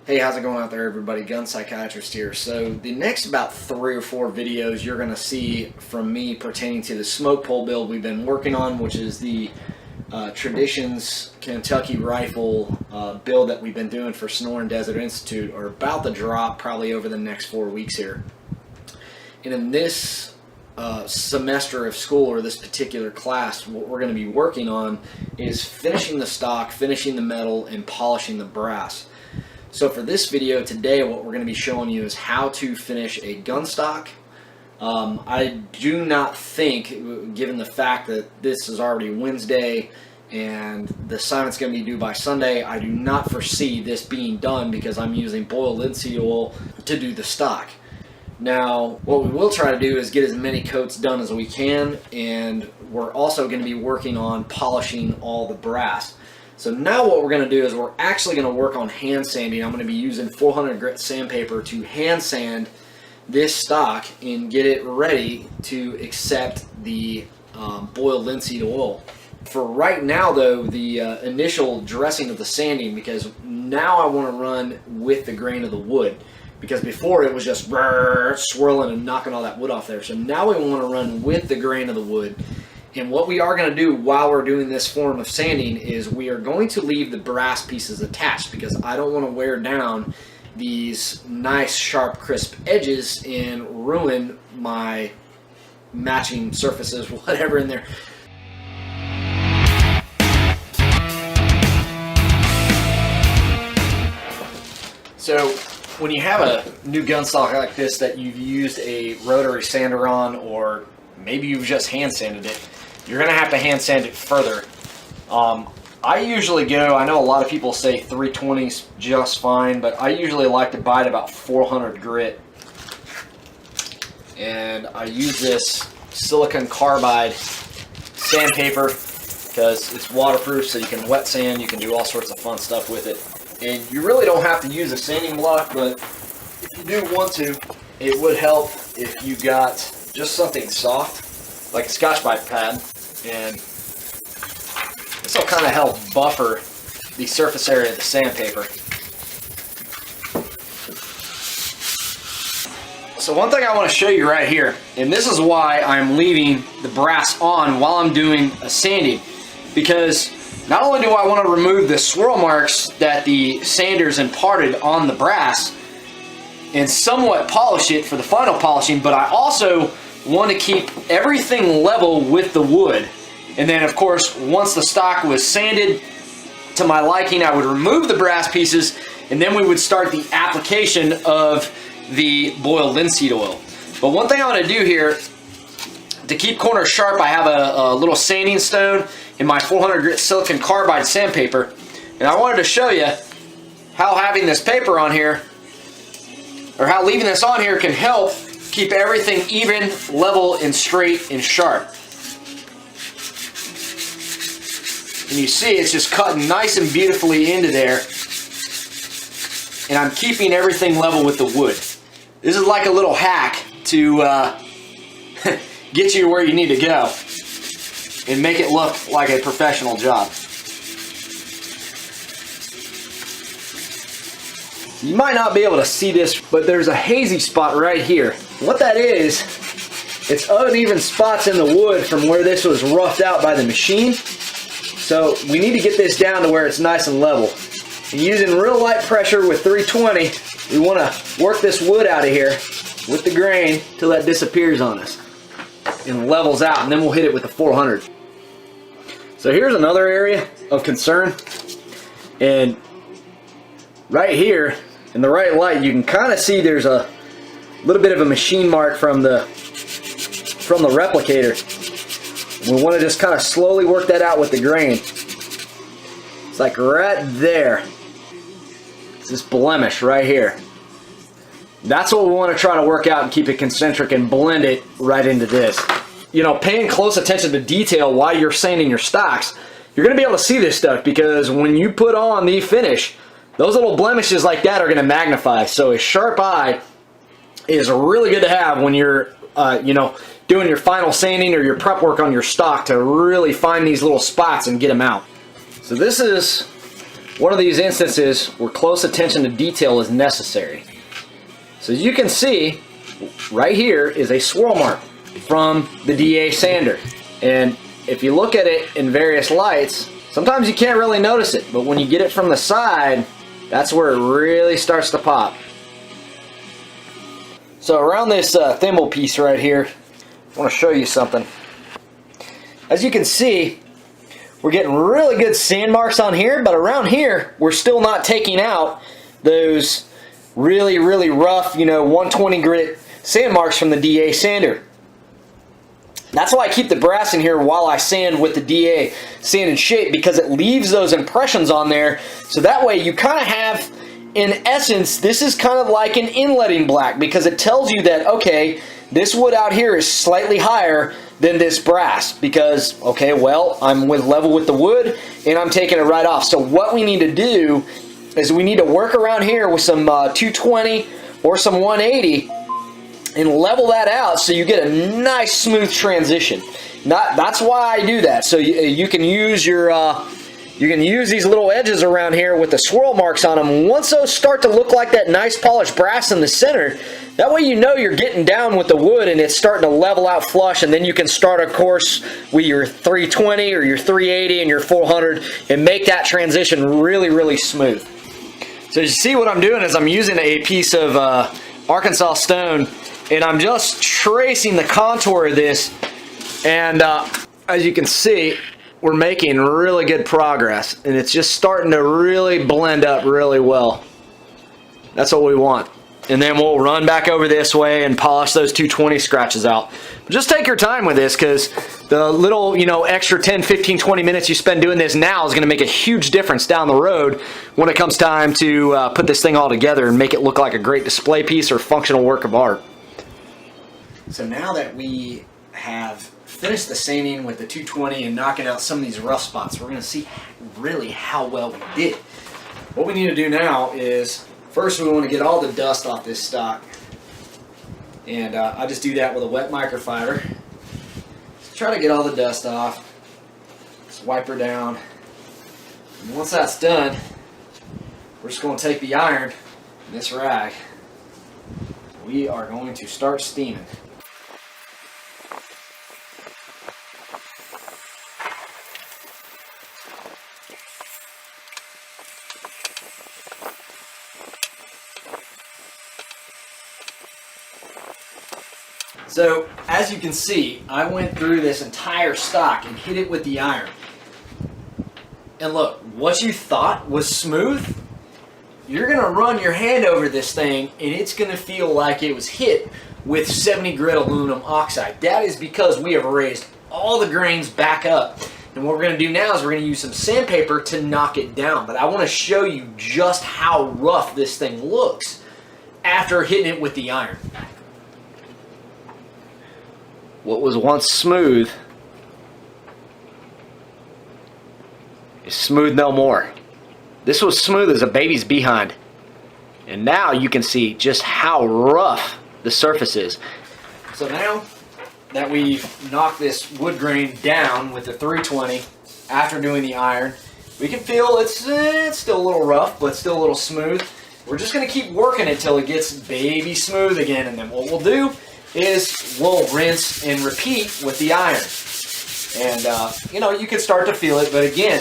Hey, how's it going out there, everybody? Gun Psychiatrist here. So the next about 3 or 4 videos you're going to see from me pertaining to the smoke pole build we've been working on, which is the Traditions Kentucky rifle build that we've been doing for Sonoran Desert Institute, are about to drop probably over the next 4 weeks here. And in this semester of school, or this particular class, what we're going to be working on is finishing the stock, finishing the metal, and polishing the brass. So for this video today, what we're going to be showing you is how to finish a gun stock. I do not think, given the fact that this is already Wednesday and the assignment's going to be due by Sunday, I do not foresee this being done because I'm using boiled linseed oil to do the stock. Now, what we will try to do is get as many coats done as we can, and we're also going to be working on polishing all the brass. So now what we're going to do is we're actually going to work on hand sanding. I'm going to be using 400 grit sandpaper to hand sand this stock and get it ready to accept the boiled linseed oil. For right now though, the initial dressing of the sanding, because now I want to run with the grain of the wood, because before it was just swirling and knocking all that wood off there. So now we want to run with the grain of the wood. And what we are going to do while we're doing this form of sanding is we are going to leave the brass pieces attached, because I don't want to wear down these nice sharp crisp edges and ruin my matching surfaces, whatever in there. So when you have a new gun stock like this that you've used a rotary sander on, or maybe you've just hand sanded it, you're going to have to hand sand it further. I usually go, I know a lot of people say 320's just fine, but I usually like to buy it about 400 grit. And I use this silicon carbide sandpaper because it's waterproof, so you can wet sand, you can do all sorts of fun stuff with it. And you really don't have to use a sanding block, but if you do want to, it would help if you got just something soft, like a Scotch-Brite pad, and this will kind of help buffer the surface area of the sandpaper. So one thing I want to show you right here, and this is why I'm leaving the brass on while I'm doing a sanding, because not only do I want to remove the swirl marks that the sanders imparted on the brass and somewhat polish it for the final polishing, but I also want to keep everything level with the wood. And then of course, once the stock was sanded to my liking, I would remove the brass pieces, and then we would start the application of the boiled linseed oil. But one thing I want to do here to keep corners sharp, I have a little sanding stone in my 400 grit silicon carbide sandpaper, and I wanted to show you how having this paper on here, or how leaving this on here, can help keep everything even, level, and straight and sharp. And you see it's just cutting nice and beautifully into there, and I'm keeping everything level with the wood. This is like a little hack to get you where you need to go and make it look like a professional job. You might not be able to see this, but there's a hazy spot right here. What that is, it's uneven spots in the wood from where this was roughed out by the machine. So we need to get this down to where it's nice and level. And using real light pressure with 320, we want to work this wood out of here with the grain till that disappears on us and levels out, and then we'll hit it with the 400. So here's another area of concern, and right here in the right light you can kind of see there's a little bit of a machine mark from the replicator. We want to just kind of slowly work that out with the grain. It's like right there. It's this blemish right here. That's what we want to try to work out and keep it concentric and blend it right into this. You know, paying close attention to detail while you're sanding your stocks, you're going to be able to see this stuff, because when you put on the finish, those little blemishes like that are going to magnify. So a sharp eye is really good to have when you're, doing your final sanding or your prep work on your stock, to really find these little spots and get them out. So this is one of these instances where close attention to detail is necessary. So as you can see, right here is a swirl mark from the DA sander. And if you look at it in various lights, sometimes you can't really notice it, but when you get it from the side, that's where it really starts to pop. So around this thimble piece right here, I want to show you something. As you can see, we're getting really good sand marks on here, but around here, we're still not taking out those really, really rough, 120 grit sand marks from the DA sander. That's why I keep the brass in here while I sand with the DA sand and shape, because it leaves those impressions on there. So that way you kind of have, in essence, this is kind of like an inletting black, because it tells you that, okay, this wood out here is slightly higher than this brass, because, okay, well, I'm level with the wood and I'm taking it right off. So what we need to do is we need to work around here with some 220 or some 180 and level that out so you get a nice smooth transition. That's why I do that. So you can use your you can use these little edges around here with the swirl marks on them. Once those start to look like that nice polished brass in the center, that way you know you're getting down with the wood and it's starting to level out flush, and then you can start a course with your 320 or your 380 and your 400 and make that transition really, really smooth. So you see what I'm doing is I'm using a piece of Arkansas stone, and I'm just tracing the contour of this, and as you can see, we're making really good progress, and it's just starting to really blend up really well. That's what we want. And then we'll run back over this way and polish those 220 scratches out. But just take your time with this, because the little, extra 10, 15, 20 minutes you spend doing this now is going to make a huge difference down the road when it comes time to put this thing all together and make it look like a great display piece or functional work of art. So now that we have finished the sanding with the 220 and knocking out some of these rough spots, we're going to see really how well we did. What we need to do now is, first we want to get all the dust off this stock. And I just do that with a wet microfiber. Just try to get all the dust off. Just wipe her down. And once that's done, we're just going to take the iron and this rag. We are going to start steaming. So, as you can see, I went through this entire stock and hit it with the iron. And look, what you thought was smooth, you're going to run your hand over this thing and it's going to feel like it was hit with 70 grit aluminum oxide. That is because we have raised all the grains back up. And what we're going to do now is we're going to use some sandpaper to knock it down. But I want to show you just how rough this thing looks after hitting it with the iron. What was once smooth is smooth no more. This was smooth as a baby's behind. And now you can see just how rough the surface is. So now that we've knocked this wood grain down with the 320 after doing the iron, we can feel it's still a little rough, but still a little smooth. We're just going to keep working it till it gets baby smooth again, and then what we'll do is we'll rinse and repeat with the iron. And you can start to feel it, but again,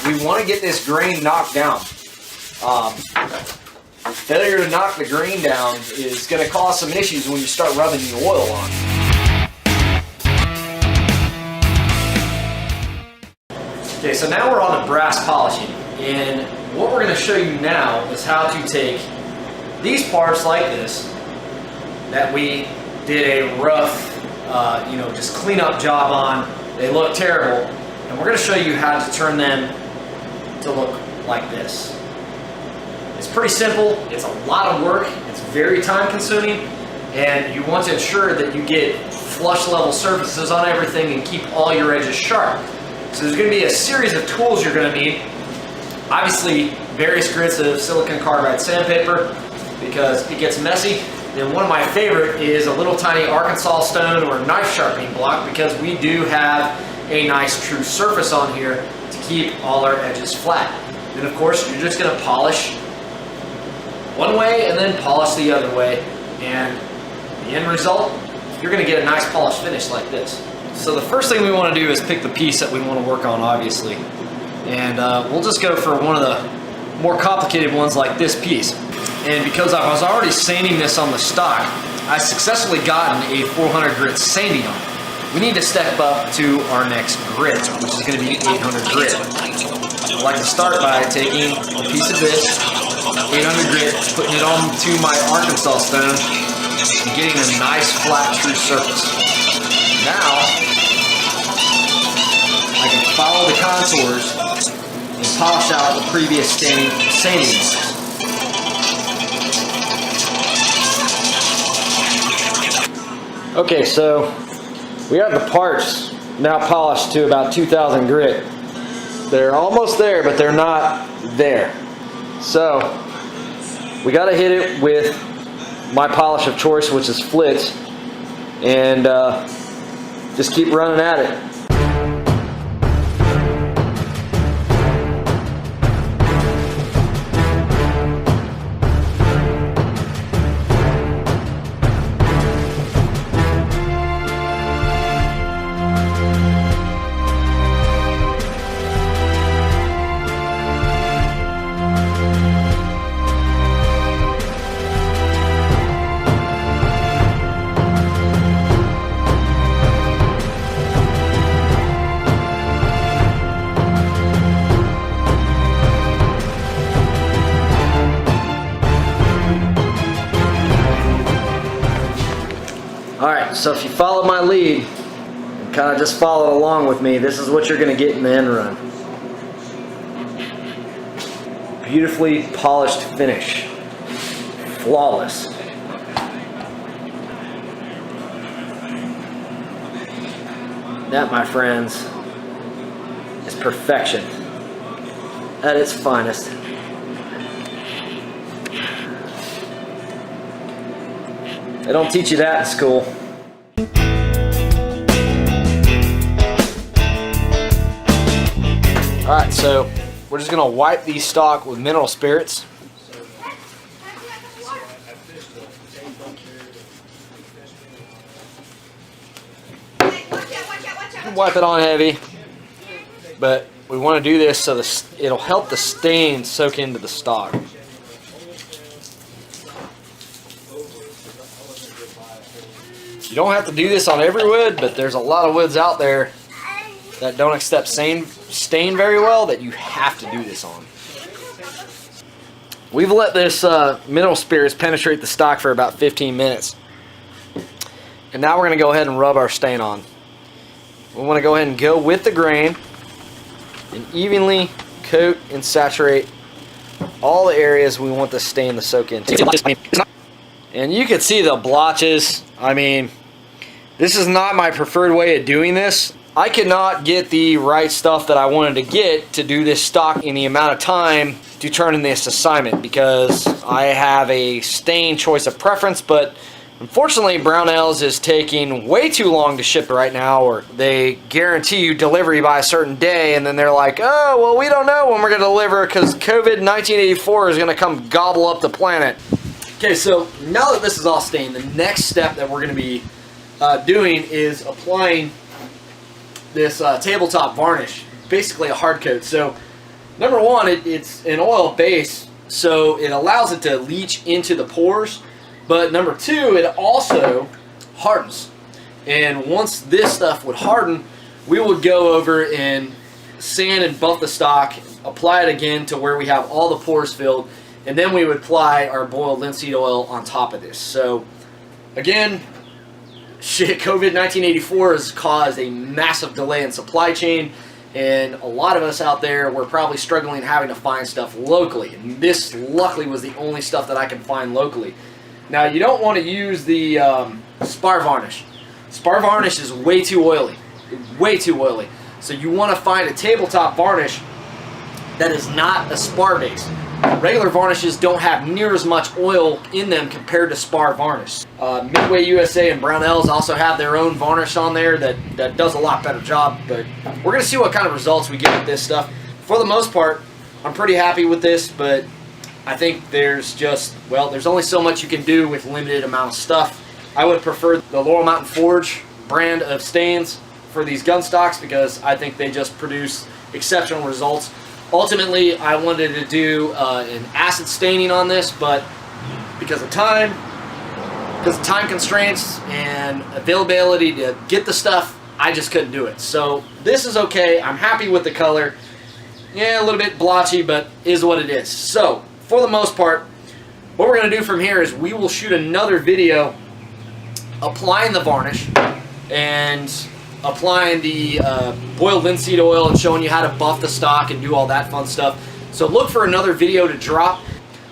we want to get this grain knocked down. Failure to knock the grain down is going to cause some issues when you start rubbing the oil on. Okay, so now we're on the brass polishing, and what we're going to show you now is how to take these parts like this that we did a rough, just cleanup job on. They look terrible, and we're going to show you how to turn them to look like this. It's pretty simple. It's a lot of work. It's very time consuming, and you want to ensure that you get flush level surfaces on everything and keep all your edges sharp. So there's going to be a series of tools you're going to need. Obviously, various grits of silicon carbide sandpaper, because it gets messy. Then one of my favorite is a little tiny Arkansas stone or knife sharpening block, because we do have a nice true surface on here to keep all our edges flat. Then of course you're just going to polish one way and then polish the other way, and the end result, you're going to get a nice polished finish like this. So the first thing we want to do is pick the piece that we want to work on, obviously, and we'll just go for one of the more complicated ones like this piece. And because I was already sanding this on the stock, I successfully gotten a 400 grit sanding on it. We need to step up to our next grit, which is going to be 800 grit. I'd like to start by taking a piece of this 800 grit, putting it onto my Arkansas stone, and getting a nice flat true surface. Now I can follow the contours and polish out the previous sanding marks. Okay, so we have the parts now polished to about 2,000 grit. They're almost there, but they're not there. So we got to hit it with my polish of choice, which is Flitz, and just keep running at it. Alright, so if you follow my lead and kind of just follow along with me, this is what you're going to get in the end run. Beautifully polished finish. Flawless. That, my friends, is perfection at its finest. They don't teach you that in school. Alright, so we're just going to wipe these stock with mineral spirits. Wipe it on heavy, but we want to do this so it'll help the stain soak into the stock. You don't have to do this on every wood, but there's a lot of woods out there that don't accept stain very well that you have to do this on. We've let this mineral spirits penetrate the stock for about 15 minutes. And now we're going to go ahead and rub our stain on. We want to go ahead and go with the grain and evenly coat and saturate all the areas we want the stain to soak into. And you can see the blotches. I mean, this is not my preferred way of doing this. I could not get the right stuff that I wanted to get to do this stock in the amount of time to turn in this assignment, because I have a stain choice of preference, but unfortunately Brownells is taking way too long to ship right now, or they guarantee you delivery by a certain day and then they're like, oh, well, we don't know when we're going to deliver because COVID 1984 is going to come gobble up the planet. Okay, so now that this is all stained, the next step that we're going to be doing is applying this tabletop varnish, basically a hard coat. So number one, it's an oil base, so it allows it to leach into the pores, but number two, it also hardens. And once this stuff would harden, we would go over and sand and buff the stock, apply it again to where we have all the pores filled, and then we would apply our boiled linseed oil on top of this. So again, shit, COVID 1984 has caused a massive delay in supply chain, and a lot of us out there were probably struggling having to find stuff locally. And this luckily was the only stuff that I could find locally. Now, you don't want to use the spar varnish. Spar varnish is way too oily. Way too oily. So you want to find a tabletop varnish that is not a spar base. Regular varnishes don't have near as much oil in them compared to spar varnish. Midway USA and Brownells also have their own varnish on there that does a lot better job, but we're going to see what kind of results we get with this stuff. For the most part, I'm pretty happy with this, but I think there's just, well, there's only so much you can do with limited amount of stuff. I would prefer the Laurel Mountain Forge brand of stains for these gun stocks because I think they just produce exceptional results. Ultimately, I wanted to do an acid staining on this, but because of time constraints and availability to get the stuff, I just couldn't do it. So this is okay. I'm happy with the color. Yeah, a little bit blotchy, but is what it is. So for the most part, what we're going to do from here is we will shoot another video applying the varnish and applying the boiled linseed oil and showing you how to buff the stock and do all that fun stuff. So look for another video to drop.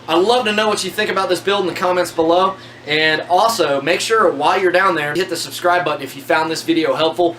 I'd love to know what you think about this build in the comments below. And also, make sure while you're down there, hit the subscribe button if you found this video helpful,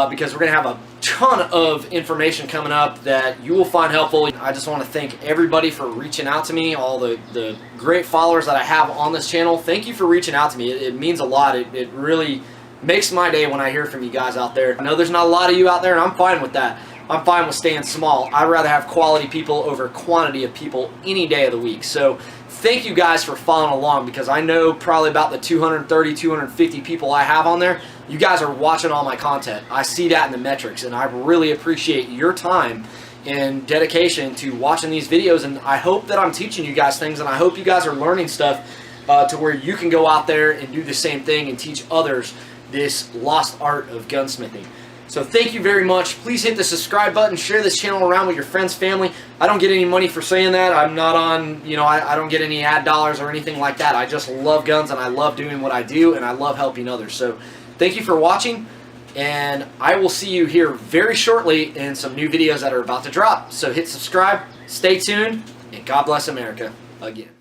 because we're going to have a ton of information coming up that you will find helpful. I just want to thank everybody for reaching out to me, all the great followers that I have on this channel. Thank you for reaching out to me. It means a lot. It really makes my day when I hear from you guys out there. I know there's not a lot of you out there, and I'm fine with that. I'm fine with staying small. I'd rather have quality people over quantity of people any day of the week. So thank you guys for following along, because I know probably about the 230, 250 people I have on there, you guys are watching all my content. I see that in the metrics, and I really appreciate your time and dedication to watching these videos, and I hope that I'm teaching you guys things, and I hope you guys are learning stuff to where you can go out there and do the same thing and teach others this lost art of gunsmithing. So thank you very much. Please hit the subscribe button, share this channel around with your friends, family. I don't get any money for saying that. I'm not on, I don't get any ad dollars or anything like that. I just love guns, and I love doing what I do, and I love helping others. So thank you for watching, and I will see you here very shortly in some new videos that are about to drop. So hit subscribe, stay tuned, and God bless America again.